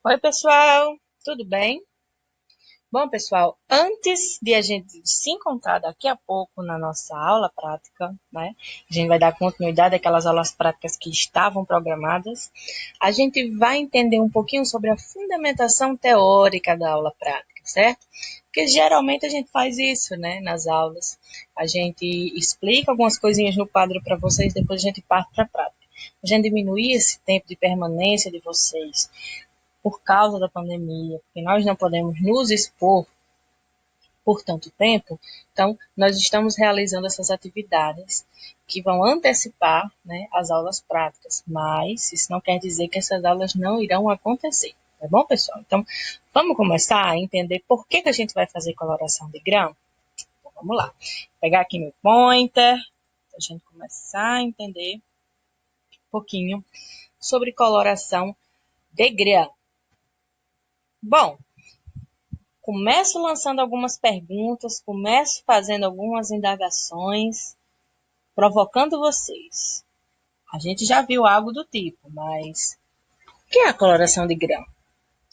Oi, pessoal, tudo bem? Bom, pessoal, antes de a gente se encontrar daqui a pouco na nossa aula prática, né? A gente vai dar continuidade àquelas aulas práticas que estavam programadas. A gente vai entender um pouquinho sobre a fundamentação teórica da aula prática, certo? Porque geralmente a gente faz isso, né, nas aulas. A gente explica algumas coisinhas no quadro para vocês, depois a gente parte para a prática. A gente diminuir esse tempo de permanência de vocês por causa da pandemia, porque nós não podemos nos expor por tanto tempo, então nós estamos realizando essas atividades que vão antecipar, né, as aulas práticas, mas isso não quer dizer que essas aulas não irão acontecer, tá bom, pessoal? Então, vamos começar a entender por que a gente vai fazer coloração de grão? Então, vamos lá. Vou pegar aqui meu pointer, para a gente começar a entender um pouquinho sobre coloração de grão. Bom, começo lançando algumas perguntas, começo fazendo algumas indagações, provocando vocês. A gente já viu algo do tipo, mas o que é a coloração de grão?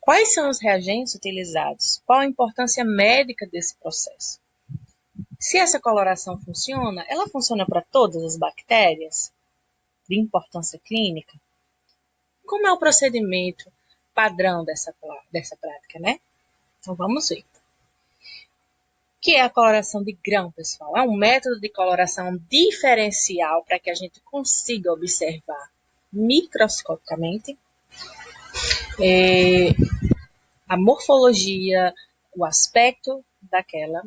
Quais são os reagentes utilizados? Qual a importância médica desse processo? Se essa coloração funciona, ela funciona para todas as bactérias de importância clínica? Como é o procedimento padrão dessa prática, né? Então vamos ver. Que é a coloração de grão, pessoal? É um método de coloração diferencial para que a gente consiga observar microscopicamente a morfologia, o aspecto daquela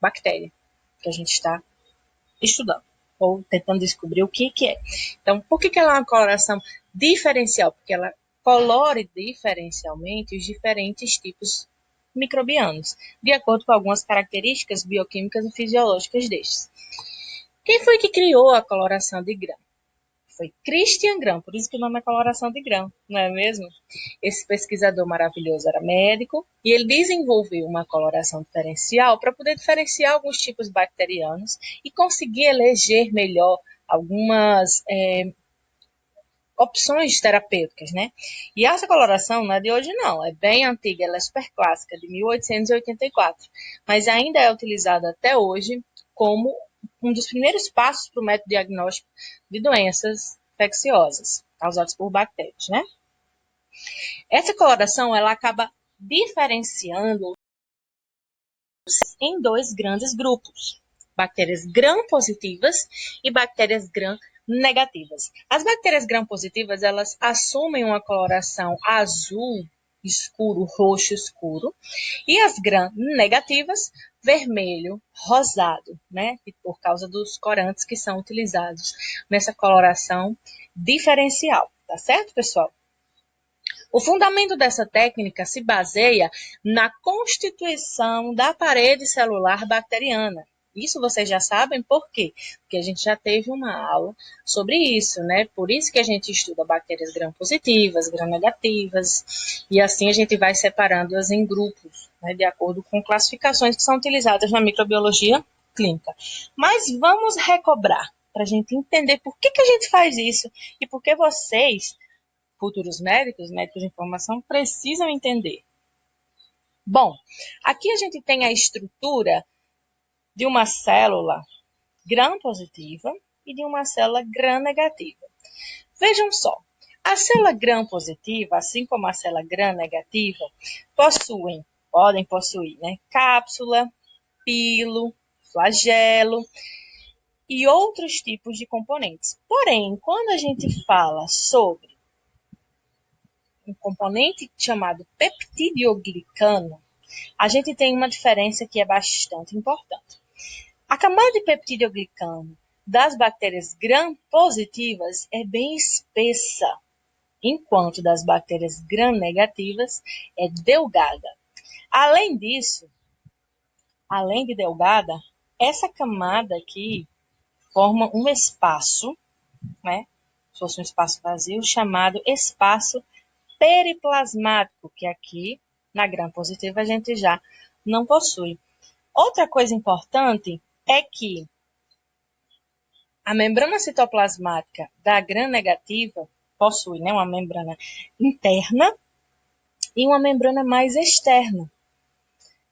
bactéria que a gente está estudando ou tentando descobrir o que é. Então, por que ela é uma coloração diferencial? Porque ela colore diferencialmente os diferentes tipos microbianos, de acordo com algumas características bioquímicas e fisiológicas destes. Quem foi que criou a coloração de grão? Foi Christian Gram, por isso que o nome é coloração de grão, não é mesmo? Esse pesquisador maravilhoso era médico e ele desenvolveu uma coloração diferencial para poder diferenciar alguns tipos bacterianos e conseguir eleger melhor algumas opções terapêuticas, né? E essa coloração não é de hoje não, é bem antiga, ela é super clássica, de 1884, mas ainda é utilizada até hoje como um dos primeiros passos para o método diagnóstico de doenças infecciosas causadas por bactérias, né? Essa coloração, ela acaba diferenciando em dois grandes grupos, bactérias gram-positivas e bactérias gram-negativas. As bactérias gram-positivas, elas assumem uma coloração azul escuro, roxo escuro, e as gram-negativas, vermelho, rosado, né? E por causa dos corantes que são utilizados nessa coloração diferencial, tá certo, pessoal? O fundamento dessa técnica se baseia na constituição da parede celular bacteriana. Isso vocês já sabem por quê? Porque a gente já teve uma aula sobre isso, né? Por isso que a gente estuda bactérias gram-positivas, gram-negativas, e assim a gente vai separando-as em grupos, né? De acordo com classificações que são utilizadas na microbiologia clínica. Mas vamos recobrar, para a gente entender por que a gente faz isso e por que vocês futuros médicos, médicos de informação, precisam entender. Bom, aqui a gente tem a estrutura de uma célula gram-positiva e de uma célula gram-negativa. Vejam só, a célula gram-positiva, assim como a célula gram-negativa, podem possuir, né, cápsula, pilo, flagelo e outros tipos de componentes. Porém, quando a gente fala sobre um componente chamado peptidoglicano, a gente tem uma diferença que é bastante importante. A camada de peptidoglicano das bactérias gram-positivas é bem espessa, enquanto das bactérias gram-negativas é delgada. Além disso, além de delgada, essa camada aqui forma um espaço, né? Se fosse um espaço vazio, chamado espaço periplasmático, que aqui na gram-positiva a gente já não possui. Outra coisa importante é que a membrana citoplasmática da gram-negativa possui, né, uma membrana interna e uma membrana mais externa.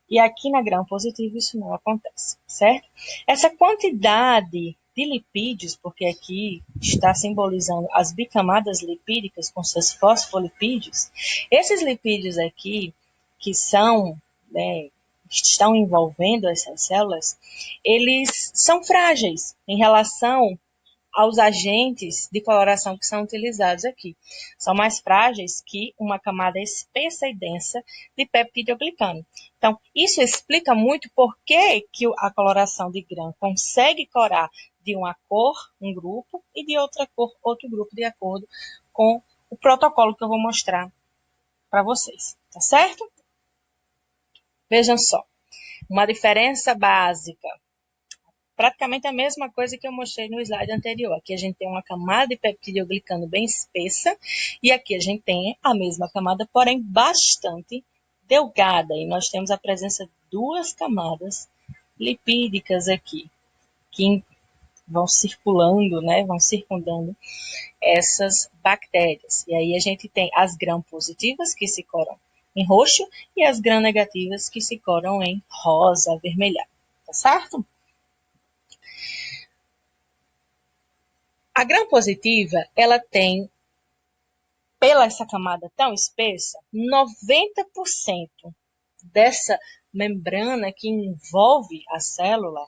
E aqui na gram-positivo isso não acontece, certo? Essa quantidade de lipídios, porque aqui está simbolizando as bicamadas lipídicas com seus fosfolipídios, esses lipídios aqui, que são, né, estão envolvendo essas células, eles são frágeis em relação aos agentes de coloração que são utilizados aqui. São mais frágeis que uma camada espessa e densa de peptidoglicano. Então, isso explica muito por que a coloração de GRAM consegue corar de uma cor, um grupo, e de outra cor, outro grupo, de acordo com o protocolo que eu vou mostrar para vocês. Tá certo? Vejam só. Uma diferença básica, praticamente a mesma coisa que eu mostrei no slide anterior. Aqui a gente tem uma camada de peptidoglicano bem espessa e aqui a gente tem a mesma camada, porém bastante delgada. E nós temos a presença de duas camadas lipídicas aqui, que vão circulando, né, vão circundando essas bactérias. E aí a gente tem as gram-positivas, que se coram em roxo, e as gram-negativas, que se coram em rosa, avermelhado. Tá certo? A gram-positiva, ela tem, pela essa camada tão espessa, 90% dessa membrana que envolve a célula,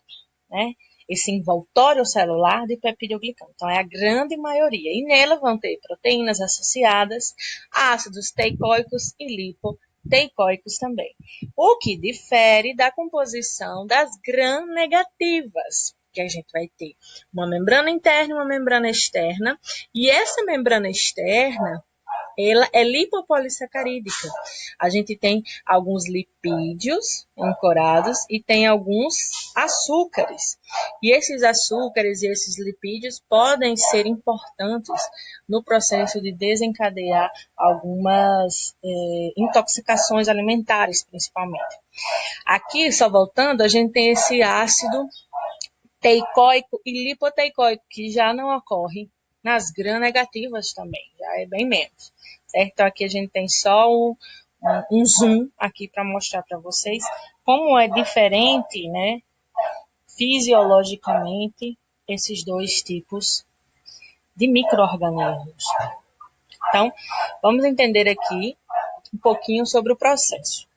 né? Esse envoltório celular de peptidoglicano. Então, é a grande maioria. E nela vão ter proteínas associadas, ácidos teicoicos e lipoteicoicos também. O que difere da composição das gram-negativas, que a gente vai ter uma membrana interna e uma membrana externa. E essa membrana externa, ela é lipopolissacarídica. A gente tem alguns lipídios ancorados e tem alguns açúcares. E esses açúcares e esses lipídios podem ser importantes no processo de desencadear algumas intoxicações alimentares, principalmente. Aqui, só voltando, a gente tem esse ácido teicoico e lipoteicoico, que já não ocorre nas gram-negativas também, já é bem menos. Certo? Então, aqui a gente tem só um zoom aqui para mostrar para vocês como é diferente, né, fisiologicamente, esses dois tipos de micro-organismos. Então, vamos entender aqui um pouquinho sobre o processo.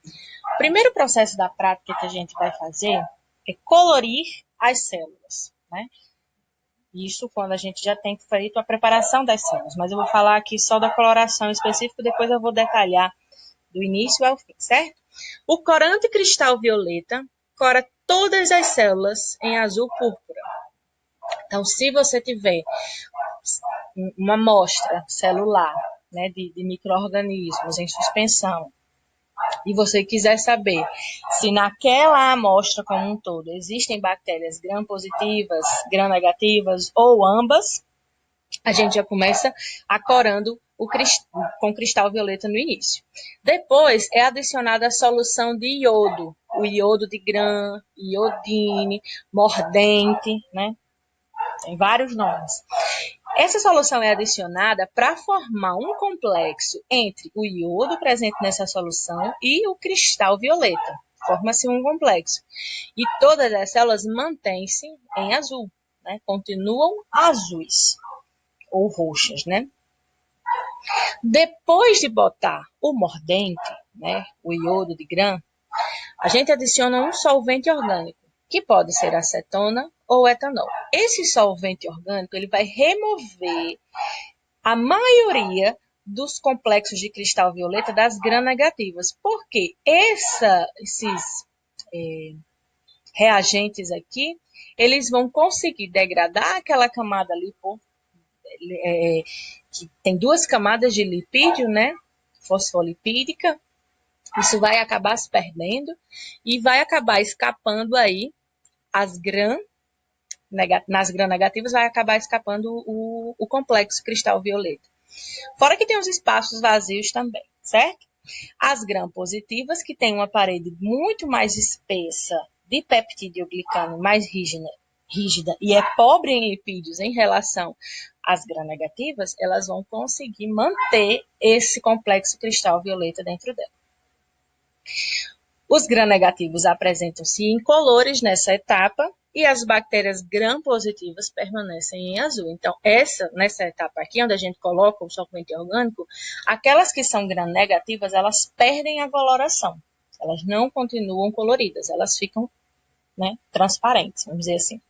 O primeiro processo da prática que a gente vai fazer é colorir as células, né? Isso quando a gente já tem feito a preparação das células, mas eu vou falar aqui só da coloração específica, depois eu vou detalhar do início ao fim, certo? O corante cristal violeta cora todas as células em azul púrpura. Então, se você tiver uma amostra celular, né, de micro-organismos em suspensão, e você quiser saber se naquela amostra como um todo existem bactérias gram-positivas, gram-negativas ou ambas, a gente já começa acorando com cristal violeta no início. Depois é adicionada a solução de iodo, o iodo de gram, iodine, mordente, né? Tem vários nomes. Essa solução é adicionada para formar um complexo entre o iodo presente nessa solução e o cristal violeta. Forma-se um complexo. E todas as células mantêm-se em azul, né? Continuam azuis ou roxas, né? Depois de botar o mordente, né, o iodo de gram, a gente adiciona um solvente orgânico, que pode ser acetona ou etanol. Esse solvente orgânico ele vai remover a maioria dos complexos de cristal violeta das gram-negativas, porque esses reagentes aqui, eles vão conseguir degradar aquela camada que tem duas camadas de lipídio, né, fosfolipídica. Isso vai acabar se perdendo e vai acabar escapando aí nas gram-negativas vai acabar escapando o complexo cristal violeta. Fora que tem os espaços vazios também, certo? As gram-positivas, que tem uma parede muito mais espessa de peptidoglicano, mais rígida rígida e é pobre em lipídios em relação às gram-negativas, elas vão conseguir manter esse complexo cristal violeta dentro dela. Os gram-negativos apresentam-se incolores nessa etapa e as bactérias gram-positivas permanecem em azul. Então, nessa etapa aqui, onde a gente coloca o solvente orgânico, aquelas que são gram-negativas, elas perdem a coloração. Elas não continuam coloridas, elas ficam, né, transparentes, vamos dizer assim.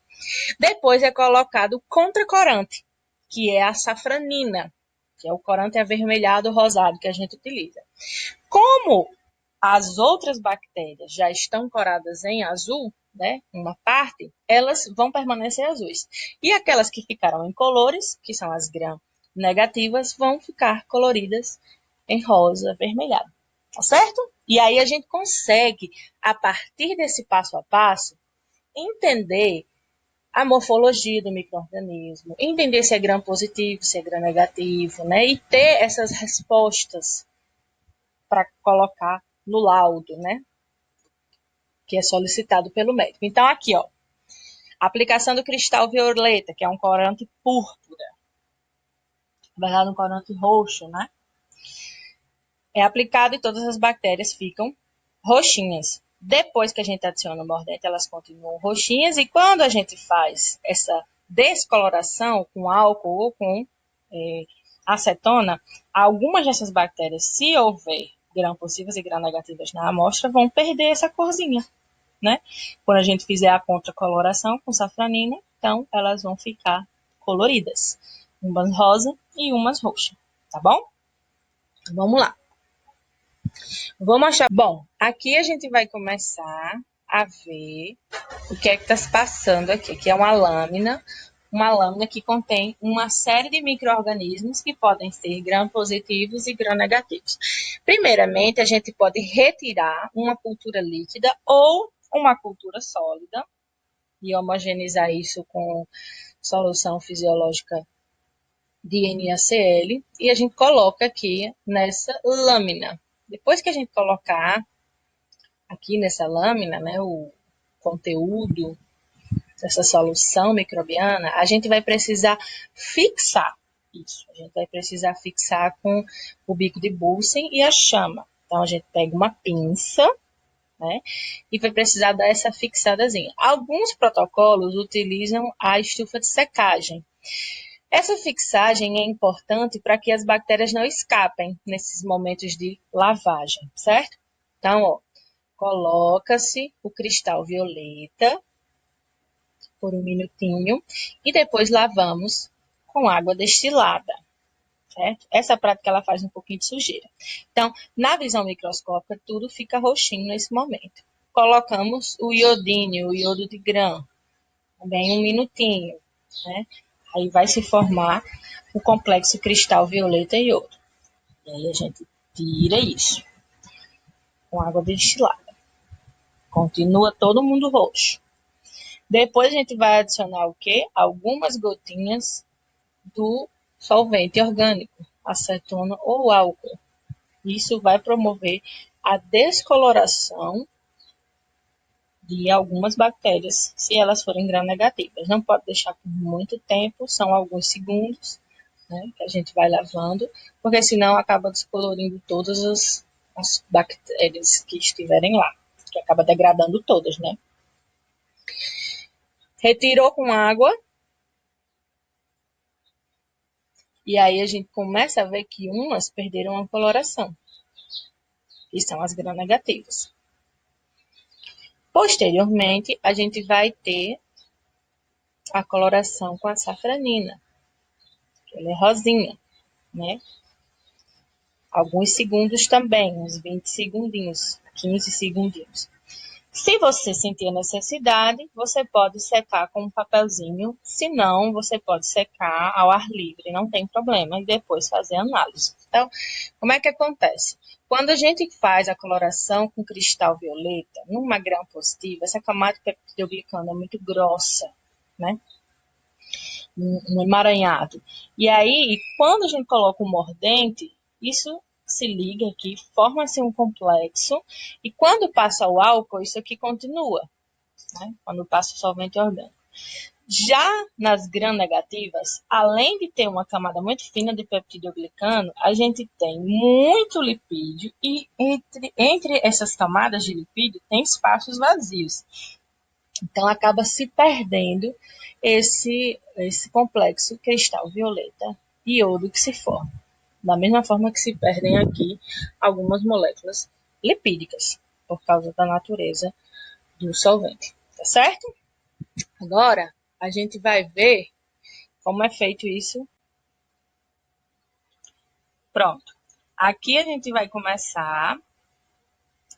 Depois é colocado o contracorante, que é a safranina, que é o corante avermelhado rosado que a gente utiliza. Como as outras bactérias já estão coradas em azul, né, uma parte, elas vão permanecer azuis. E aquelas que ficaram incolores, que são as gram-negativas, vão ficar coloridas em rosa avermelhado. Tá certo? E aí a gente consegue, a partir desse passo a passo, entender a morfologia do micro-organismo, entender se é gram-positivo, se é gram-negativo, né? E ter essas respostas para colocar no laudo, né? Que é solicitado pelo médico. Então, aqui, ó, aplicação do cristal violeta, que é um corante púrpura, na verdade, um corante roxo, né? É aplicado e todas as bactérias ficam roxinhas. Depois que a gente adiciona o mordente, elas continuam roxinhas. E quando a gente faz essa descoloração com álcool ou com acetona, algumas dessas bactérias, se houver gram-positivas e gram-negativas na amostra, vão perder essa corzinha, né? Quando a gente fizer a contracoloração com safranina, então elas vão ficar coloridas. Umas rosa e umas roxas, tá bom? Vamos lá. Vamos achar. Bom, aqui a gente vai começar a ver o que é que está se passando aqui, que é uma lâmina que contém uma série de micro-organismos que podem ser gram-positivos e gram-negativos. Primeiramente, a gente pode retirar uma cultura líquida ou uma cultura sólida e homogeneizar isso com solução fisiológica de NaCl e a gente coloca aqui nessa lâmina. Depois que a gente colocar aqui nessa lâmina, né, o conteúdo dessa solução microbiana, a gente vai precisar fixar isso. A gente vai precisar fixar com o bico de Bunsen e a chama. Então, a gente pega uma pinça, né, e vai precisar dar essa fixadazinha. Alguns protocolos utilizam a estufa de secagem. Essa fixagem é importante para que as bactérias não escapem nesses momentos de lavagem, certo? Então, ó, coloca-se o cristal violeta por um minutinho e depois lavamos com água destilada, certo? Essa prática ela faz um pouquinho de sujeira. Então, na visão microscópica, tudo fica roxinho nesse momento. Colocamos o iodínio, o iodo de grão, também um minutinho, né? Aí vai se formar o complexo cristal violeta e iodo. E aí a gente tira isso com água destilada. Continua todo mundo roxo. Depois a gente vai adicionar o quê? Algumas gotinhas do solvente orgânico, acetona ou álcool. Isso vai promover a descoloração de algumas bactérias, se elas forem gram-negativas. Não pode deixar por muito tempo, são alguns segundos, né, que a gente vai lavando, porque senão acaba descolorindo todas as bactérias que estiverem lá, que acaba degradando todas, né? Retirou com água, e aí a gente começa a ver que umas perderam a coloração, que são as gram-negativas. Posteriormente, a gente vai ter a coloração com a safranina, que ela é rosinha, né? Alguns segundos também, uns 20 segundinhos, 15 segundinhos. Se você sentir a necessidade, você pode secar com um papelzinho, se não, você pode secar ao ar livre, não tem problema, e depois fazer a análise. Então, como é que acontece? Quando a gente faz a coloração com cristal violeta, numa gram-positiva, essa camada peptidoglicana é muito grossa, né? Um emaranhado. E aí, quando a gente coloca o mordente, isso se liga aqui, forma-se um complexo, e quando passa o álcool, isso aqui continua, né? Quando passa o solvente orgânico. Já nas gram-negativas, além de ter uma camada muito fina de peptidoglicano, a gente tem muito lipídio e entre essas camadas de lipídio tem espaços vazios. Então acaba se perdendo esse complexo cristal violeta iodo que se forma. Da mesma forma que se perdem aqui algumas moléculas lipídicas, por causa da natureza do solvente. Tá certo? Agora, a gente vai ver como é feito isso. Pronto. Aqui a gente vai começar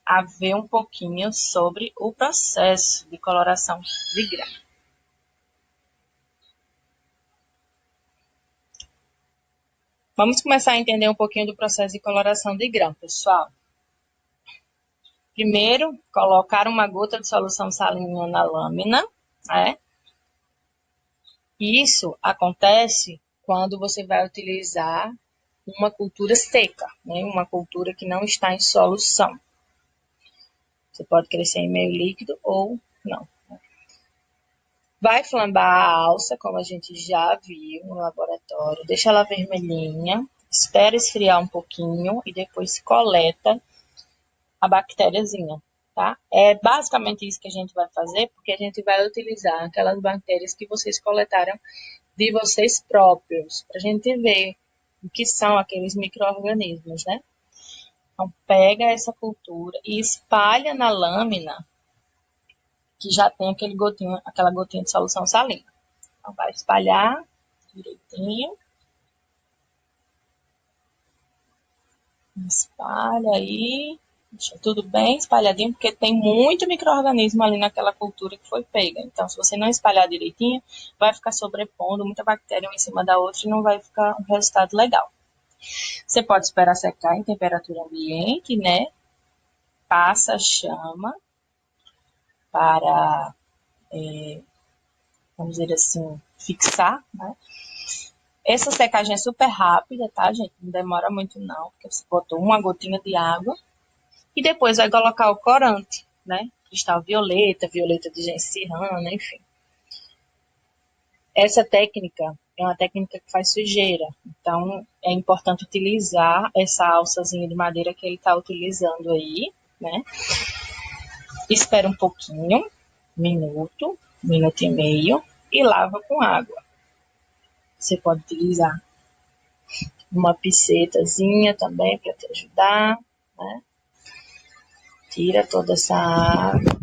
a ver um pouquinho sobre o processo de coloração de grama. Vamos começar a entender um pouquinho do processo de coloração de grão, pessoal. Primeiro, colocar uma gota de solução salina na lâmina, né? Isso acontece quando você vai utilizar uma cultura seca, né? Uma cultura que não está em solução. Você pode crescer em meio líquido ou não. Vai flambar a alça, como a gente já viu no laboratório. Deixa ela vermelhinha, espera esfriar um pouquinho e depois coleta a bactériazinha, tá? É basicamente isso que a gente vai fazer, porque a gente vai utilizar aquelas bactérias que vocês coletaram de vocês próprios, para a gente ver o que são aqueles micro-organismos, né? Então, pega essa cultura e espalha na lâmina que já tem aquela gotinha de solução salina. Então, vai espalhar direitinho. Espalha aí. Deixa tudo bem espalhadinho, porque tem muito micro-organismo ali naquela cultura que foi pega. Então, se você não espalhar direitinho, vai ficar sobrepondo muita bactéria uma em cima da outra e não vai ficar um resultado legal. Você pode esperar secar em temperatura ambiente, né? Passa a chama para, vamos dizer assim, fixar, né? Essa secagem é super rápida, tá, gente? Não demora muito não, porque você botou uma gotinha de água e depois vai colocar o corante, né? Cristal violeta, violeta de genciana, enfim. Essa técnica é uma técnica que faz sujeira, então é importante utilizar essa alçazinha de madeira que ele está utilizando aí, né? Espera um pouquinho, minuto e meio, e lava com água. Você pode utilizar uma picetazinha também para te ajudar, né? Tira toda essa água,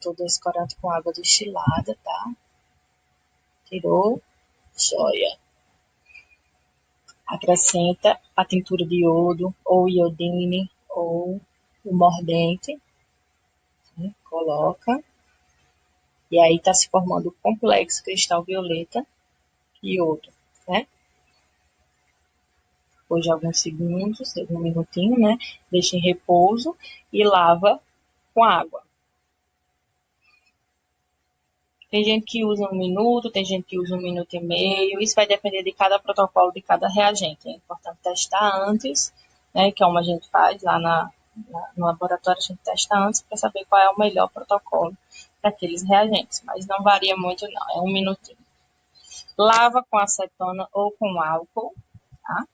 todo esse corante com água destilada, tá? Tirou, joia. Acrescenta a tintura de iodo, ou iodine, ou o mordente, né? Coloca. E aí está se formando o complexo cristal violeta e iodo, né? Depois de alguns segundos, um minutinho, né? Deixa em repouso e lava com água. Tem gente que usa 1 minuto, tem gente que usa 1 minuto e meio. Isso vai depender de cada protocolo, de cada reagente. É importante testar antes, né? Que é como a gente faz lá no laboratório, a gente testa antes para saber qual é o melhor protocolo para aqueles reagentes. Mas não varia muito, não. É 1 minutinho. Lava com acetona ou com álcool, tá?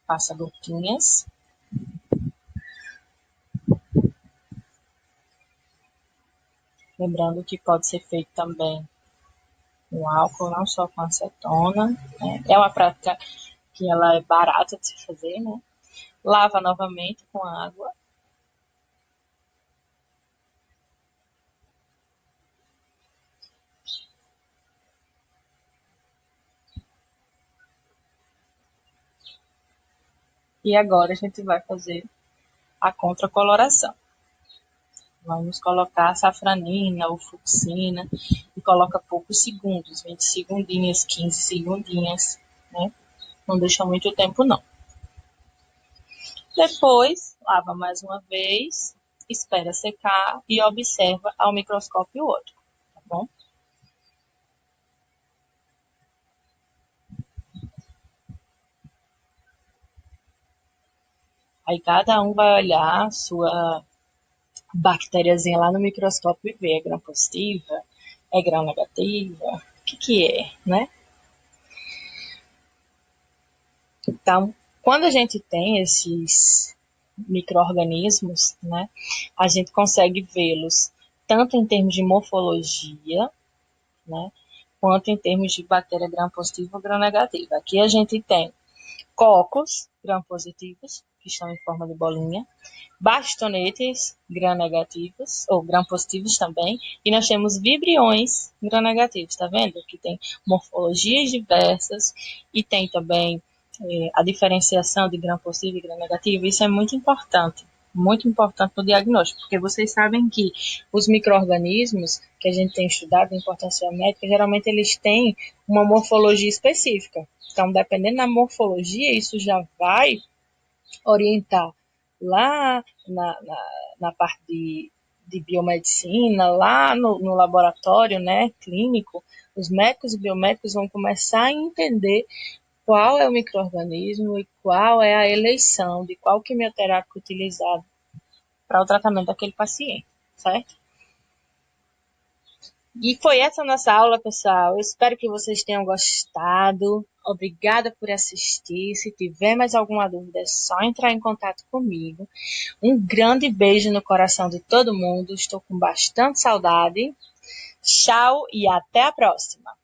Passa gotinhas. Lembrando que pode ser feito também com álcool, não só com acetona. Né? É uma prática que ela é barata de se fazer, né? Lava novamente com água. E agora a gente vai fazer a contracoloração. Vamos colocar a safranina ou fucsina e coloca poucos segundos, 20 segundinhos, 15 segundinhos, né? Não deixa muito tempo não. Depois, lava mais uma vez, espera secar e observa ao microscópio outro, tá bom? Aí cada um vai olhar a sua bactériazinha lá no microscópio e ver é gram positiva, é gram negativa, o que é, né? Então, quando a gente tem esses micro-organismos, né, a gente consegue vê-los tanto em termos de morfologia, né, quanto em termos de bactéria gram-positiva ou gram-negativa. Aqui a gente tem cocos gram-positivos, que estão em forma de bolinha, bastonetes gram-negativos, ou gram-positivos também, e nós temos vibriões gram-negativos, tá vendo? Que tem morfologias diversas e tem também a diferenciação de gram-positivo e gram-negativo. Isso é muito importante no diagnóstico, porque vocês sabem que os micro-organismos que a gente tem estudado em importância médica, geralmente eles têm uma morfologia específica. Então, dependendo da morfologia, isso já vai orientar lá na parte de biomedicina, lá no laboratório, né, clínico, os médicos e biomédicos vão começar a entender qual é o micro-organismo e qual é a eleição de qual quimioterápico utilizado para o tratamento daquele paciente, certo? E foi essa nossa aula, pessoal. Eu espero que vocês tenham gostado. Obrigada por assistir. Se tiver mais alguma dúvida, é só entrar em contato comigo. Um grande beijo no coração de todo mundo. Estou com bastante saudade. Tchau e até a próxima.